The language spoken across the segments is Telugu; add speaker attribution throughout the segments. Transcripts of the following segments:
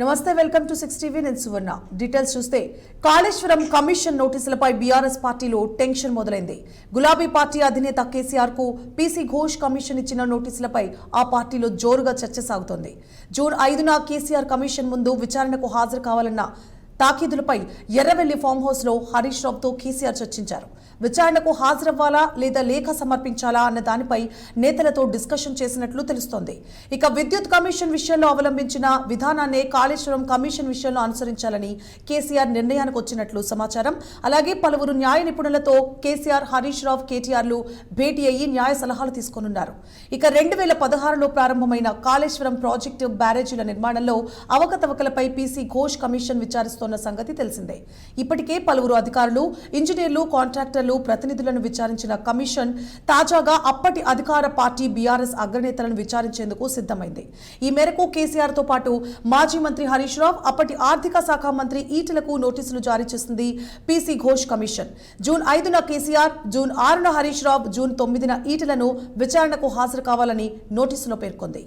Speaker 1: నమస్తే, వెల్కమ్ టు 6 టీవీ. నేను సువర్ణ. డీటెయిల్స్ చూస్తే కాళేశ్వరం కమిషన్ నోటీసులపై బీఆర్ఎస్ పార్టీలో టెన్షన్ మొదలైంది. గులాబీ పార్టీ అధినేత కేసీఆర్ కు పీసీ ఘోష్ కమిషన్ ఇచ్చిన నోటీసులపై ఆ పార్టీలో జోరుగా చర్చ సాగుతోంది. జూన్ 5న కేసీఆర్ కమిషన్ ముందు విచారణకు హాజరు కావాలన్న తాకీదులపై ఎర్రవెల్లి ఫామ్ హౌస్ లో హరీష్ రావుతో కేసీఆర్ చర్చించారు. విచారణకు హాజరవ్వాలా లేదా లేఖ సమర్పించాలా అన్న దానిపై నేతలతో డిస్కషన్ చేసినట్లు తెలుస్తోంది. ఇక విద్యుత్ కమిషన్ విషయంలో అవలంబించిన విధానాన్నే కాళేశ్వరం కమిషన్ విషయంలో అనుసరించాలని కేసీఆర్ నిర్ణయానికి వచ్చినట్లు సమాచారం. అలాగే పలువురు న్యాయ నిపుణులతో కేసీఆర్, హరీష్ రావు, కేటీఆర్లు భేటీ అయ్యి న్యాయ సలహాలు తీసుకోనున్నారు. ఇక 2016లో ప్రారంభమైన కాళేశ్వరం ప్రాజెక్టు బ్యారేజీల నిర్మాణంలో అవకతవకలపై పీసీ ఘోష్ కమిషన్ విచారిస్తోన్న సంగతి తెలిసిందే. ఇప్పటికే పలువురు అధికారులు, ఇంజనీర్లు, కాంట్రాక్టర్లు ప్రతినిధులను విచారించిన కమిషన్ తాజాగా అప్పటి అధికార పార్టీ బీఆర్ఎస్ అగ్రనేతలను విచారించేందుకు సిద్ధమైంది. ఈ మేరకు కేసీఆర్ తో పాటు మాజీ మంత్రి హరీష్ రావు, అప్పటి ఆర్థిక శాఖ మంత్రి ఈటలకు నోటీసులు జారీ చేసింది పీసీ ఘోష్ కమిషన్. జూన్ 5న కేసీఆర్, జూన్ 6న హరీష్ రావు, జూన్ 9న ఈటలను విచారణకు హాజరు కావాలని నోటీసులో పేర్కొంది.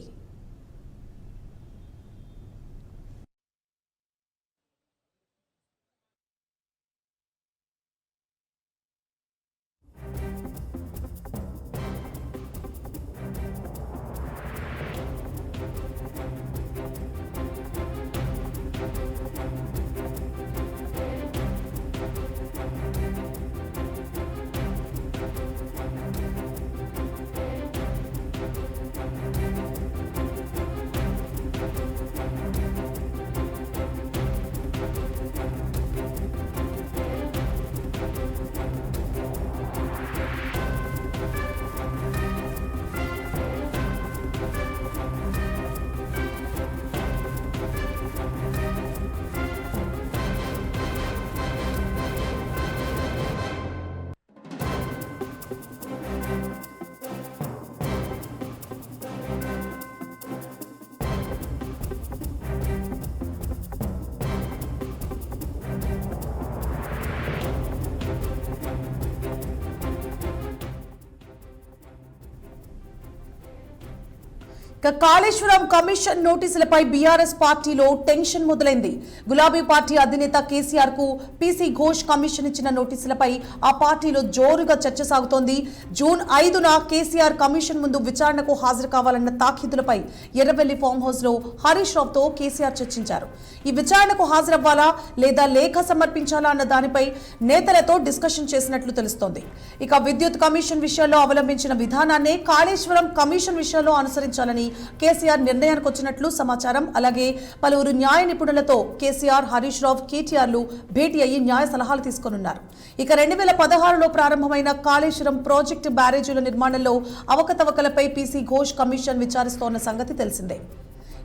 Speaker 1: కాళేశ్వరం కమిషన్ నోటీసులపై బీఆర్ఎస్ పార్టీలో టెన్షన్ మొదలైంది. గులాబీ పార్టీ అధినేత కేసీఆర్ కు పీసీ ఘోష్ కమిషన్ ఇచ్చిన నోటీసులపై ఆ పార్టీలో జోరుగా చర్చ సాగుతోంది. జూన్ 5న కేసీఆర్ కమిషన్ ముందు విచారణకు హాజరు కావాలన్న తాకీదులపై ఎర్రవెల్లి ఫామ్ హౌస్ లో హరీష్ రావుతో కేసీఆర్ చర్చించారు. ఈ విచారణకు హాజరవ్వాలా లేదా లేఖ సమర్పించాలా అన్న దానిపై నేతలతో డిస్కషన్ చేసినట్లు తెలుస్తోంది. ఇక విద్యుత్ కమిషన్ విషయంలో అవలంబించిన విధానాన్నే కాళేశ్వరం కమిషన్ విషయంలో అనుసరించాలని కేసీఆర్ నిర్ణయానికి వచ్చినట్లు సమాచారం. అలాగే పలువురు న్యాయ నిపుణులతో కేసీఆర్, హరీష్ రావు, కేటీఆర్లు భేటీ అయ్యి న్యాయ సలహాలు తీసుకోనున్నారు. ఇక 2016లో ప్రారంభమైన కాళేశ్వరం ప్రాజెక్టు బ్యారేజీల నిర్మాణంలో అవకతవకలపై పీసీ ఘోష్ కమిషన్ విచారిస్తోన్న సంగతి తెలిసిందే.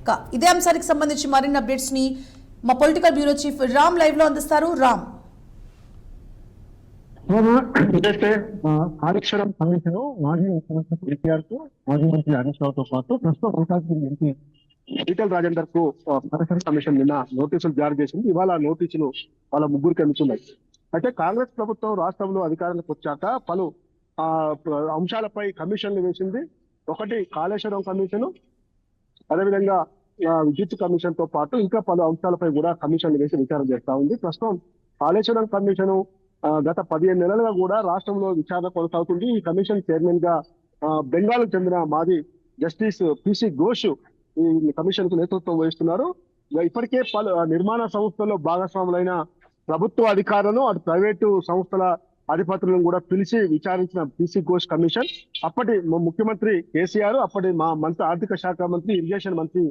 Speaker 1: ఇక ఇదే అంశానికి సంబంధించి మరిన్ని అప్డేట్స్ ని మా political bureau chief Ram live లో అందిస్తారు. రామ్,
Speaker 2: ఏదైతే కాళేశ్వరం కమిషన్ మాజీ ముఖ్యమంత్రి కేసీఆర్ కు, మాజీ మంత్రి హరీష్ రావుతో పాటు ప్రస్తుతం కొనసాగుతున్న ఎంపీ ఈటెల రాజేందర్ కు కాళేశ్వరం కమిషన్ నిన్న నోటీసులు జారీ చేసింది. ఇవాళ నోటీసులు వాళ్ళ ముగ్గురికి అందుతున్నాయి. అయితే కాంగ్రెస్ ప్రభుత్వం రాష్ట్రంలో అధికారంలోకి వచ్చాక పలు అంశాలపై కమిషన్లు వేసింది. ఒకటి కాళేశ్వరం కమిషను, అదేవిధంగా విద్యుత్ కమిషన్ తో పాటు ఇంకా పలు అంశాలపై కూడా కమిషన్లు వేసి విచారణ చేస్తా ఉంది. ప్రస్తుతం కాళేశ్వరం కమిషను గత 15 నెలలుగా కూడా రాష్ట్రంలో విచారణ కొనసాగుతుంది. ఈ కమిషన్ చైర్మన్ గా బెంగాల్కు చెందిన మాజీ జస్టిస్ పీసీ ఘోష్ ఈ కమిషన్ కు నేతృత్వం వహిస్తున్నారు. ఇప్పటికే పలు నిర్మాణ సంస్థల్లో భాగస్వాములైన ప్రభుత్వ అధికారులను, అటు ప్రైవేటు సంస్థల అధిపతులను కూడా పిలిచి విచారించిన పీసీ ఘోష్ కమిషన్ అప్పటి ముఖ్యమంత్రి కేసీఆర్, అప్పటి మా మంత్రి ఆర్థిక శాఖ మంత్రి, ఇరిగేషన్ మంత్రి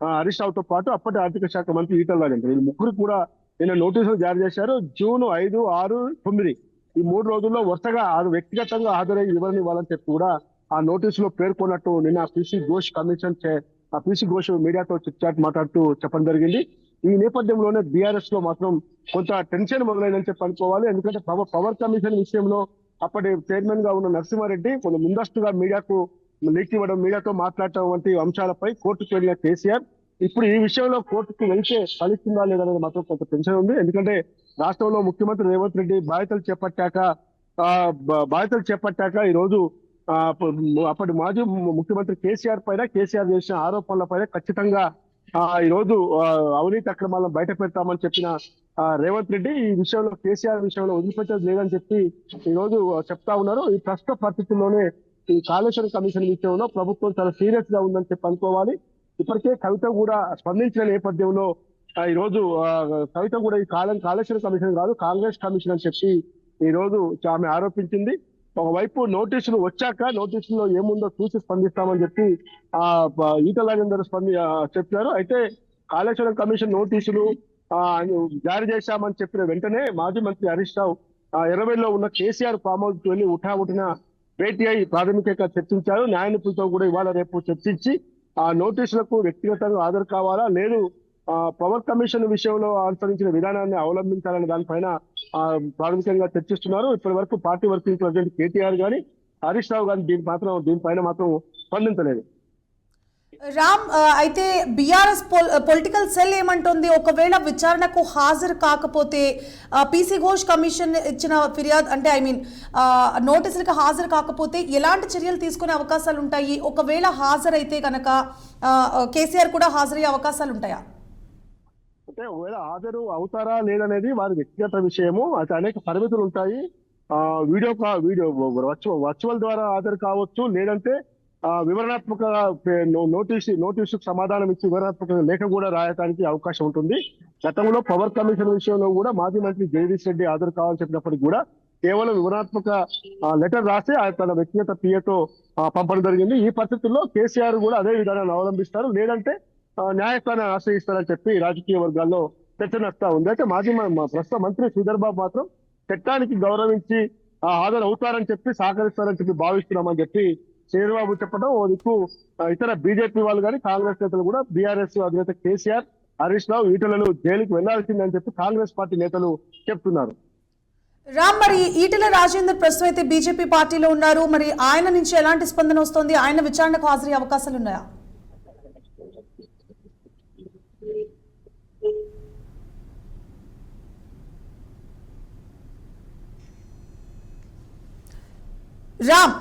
Speaker 2: హరీష్ రావుతో పాటు అప్పటి ఆర్థిక శాఖ మంత్రి ఈటెల రాజేందర్, ఈ ముగ్గురు కూడా నిన్న నోటీసులు జారీ చేశారు. జూన్ 5, 6, 9 ఈ 3 రోజుల్లో వరుసగా వ్యక్తిగతంగా హాజరై వివరణ ఇవ్వాలని చెప్పి కూడా ఆ నోటీసులో పేర్కొన్నట్టు నిన్న PC Ghosh commission PC Ghosh మీడియాతో చిట్చాట్ మాట్లాడుతూ చెప్పడం జరిగింది. ఈ నేపథ్యంలోనే బీఆర్ఎస్ లో మాత్రం కొంత టెన్షన్ మొదలైందని చెప్పి అనుకోవాలి. ఎందుకంటే పవర్ కమిషన్ విషయంలో అప్పటి చైర్మన్ గా ఉన్న నరసింహారెడ్డి కొంచెం ముందస్తుగా మీడియాకు లీక్ ఇవ్వడం, మీడియాతో మాట్లాడటం వంటి అంశాలపై కోర్టుకు వెళ్ళిన కేసీఆర్ ఇప్పుడు ఈ విషయంలో కోర్టుకు వెళ్తే ఫలిస్తుందా లేదనేది మాత్రం కొంత టెన్షన్ ఉంది. ఎందుకంటే రాష్ట్రంలో ముఖ్యమంత్రి రేవంత్ రెడ్డి బాధ్యతలు చేపట్టాక ఈ రోజు అప్పటి మాజీ ముఖ్యమంత్రి కేసీఆర్ చేసిన ఆరోపణల పైన ఖచ్చితంగా ఈ రోజు అవినీతి అక్రమాలను బయట పెడతామని చెప్పిన రేవంత్ రెడ్డి ఈ విషయంలో కేసీఆర్ విషయంలో వదిలిపెట్టేది లేదని చెప్పి ఈ రోజు చెప్తా ఉన్నారు. ఈ ప్రస్తుత పరిస్థితుల్లోనే ఈ కాళేశ్వరం కమిషన్ విషయంలో ప్రభుత్వం చాలా సీరియస్ గా ఉందని చెప్పి అనుకోవాలి. ఇప్పటికే కవిత కూడా స్పందించిన నేపథ్యంలో ఈ రోజు కవిత కూడా ఈ కాళేశ్వరం కమిషన్ కాదు కాంగ్రెస్ కమిషన్ అని చెప్పి ఈ రోజు ఆమె ఆరోపించింది. ఒకవైపు నోటీసులు వచ్చాక నోటీసుల్లో ఏముందో చూసి స్పందిస్తామని చెప్పి ఈటల రాజేందర్ చెప్పారు. అయితే కాళేశ్వరం కమిషన్ నోటీసులు జారీ చేశామని చెప్పిన వెంటనే మాజీ మంత్రి హరీష్ రావు ఎర్రవెల్లిలో ఉన్న కేసీఆర్ ఫామ్ హౌస్ కి వెళ్లి ఉఠావుటిన భేటీ అయి ప్రాథమికంగా చర్చించారు. న్యాయ నిపుణులతో కూడా ఇవాళ రేపు చర్చించి ఆ నోటీసులకు వ్యక్తిగతంగా హాజరు కావాలా లేదు పవర్ కమిషన్ విషయంలో అనుసరించిన విధానాన్ని అవలంబించాలనే దానిపైన ప్రాథమికంగా చర్చిస్తున్నారు. ఇప్పటి వరకు పార్టీ వర్కింగ్ ప్రెసిడెంట్ కేటీఆర్ గాని హరీష్ రావు గాని దీనిపైన మాత్రం స్పందించలేదు.
Speaker 1: రామ్, అయితే బీఆర్ఎస్ పొలిటికల్ సెల్ ఏమంటుంది, ఒకవేళ విచారణకు హాజరు కాకపోతే పీసీ ఘోష్ కమిషన్ ఇచ్చిన ఫిర్యాదు అంటే నోటీసులకు హాజరు కాకపోతే ఎలాంటి చర్యలు తీసుకునే అవకాశాలు ఉంటాయి? ఒకవేళ హాజరైతే కనుక కేసీఆర్ కూడా హాజరయ్యే అవకాశాలు ఉంటాయా?
Speaker 2: అంటే ఒకవేళ హాజరు అవుతారా లేదనేది వారి వ్యక్తిగత విషయము. అయితే అనేక పరిమితులు ఉంటాయి. వీడియో వర్చువల్ ద్వారా హాజరు కావచ్చు, లేదంటే వివరణాత్మక నోటీసుకు సమాధానం ఇచ్చి వివరణాత్మక లేఖ కూడా రాయడానికి అవకాశం ఉంటుంది. గతంలో పవర్ కమిషన్ విషయంలో కూడా మాజీ మంత్రి జగదీష్ రెడ్డి హాజరు కావాలని చెప్పినప్పటికీ కూడా కేవలం వివరణాత్మక లెటర్ రాసి తన వ్యక్తిగత పిఏతో పంపడం జరిగింది. ఈ పరిస్థితుల్లో కేసీఆర్ కూడా అదే విధానాన్ని అవలంబిస్తారు, లేదంటే న్యాయస్థానాన్ని ఆశ్రయిస్తారని చెప్పి రాజకీయ వర్గాల్లో చర్చ నడుస్తా ఉంది. అయితే ప్రస్తుత మంత్రి శ్రీధర్ బాబు మాత్రం చట్టానికి గౌరవించి హాజరు అవుతారని చెప్పి సహకరిస్తారని చెప్పి భావిస్తున్నామని చెప్పి చంద్రబాబు చెప్పడం. ఓ దిక్కు ఇతర బీజేపీ వాళ్ళు కానీ కాంగ్రెస్ నేతలు కూడా బీఆర్ఎస్ అధినేత కేసీఆర్ హరీష్ రావు ఈటలను జైలుకి వెళ్లాల్సిందని చెప్పి కాంగ్రెస్ పార్టీ నేతలు చెప్తున్నారు.
Speaker 1: రామ్, మరి ఈటెల రాజేందర్ ప్రస్తుతం అయితే బీజేపీ పార్టీలో ఉన్నారు. మరి ఆయన నుంచి ఎలాంటి స్పందన వస్తుంది? ఆయన విచారణకు హాజరయ్యే అవకాశాలు ఉన్నాయా? రామ్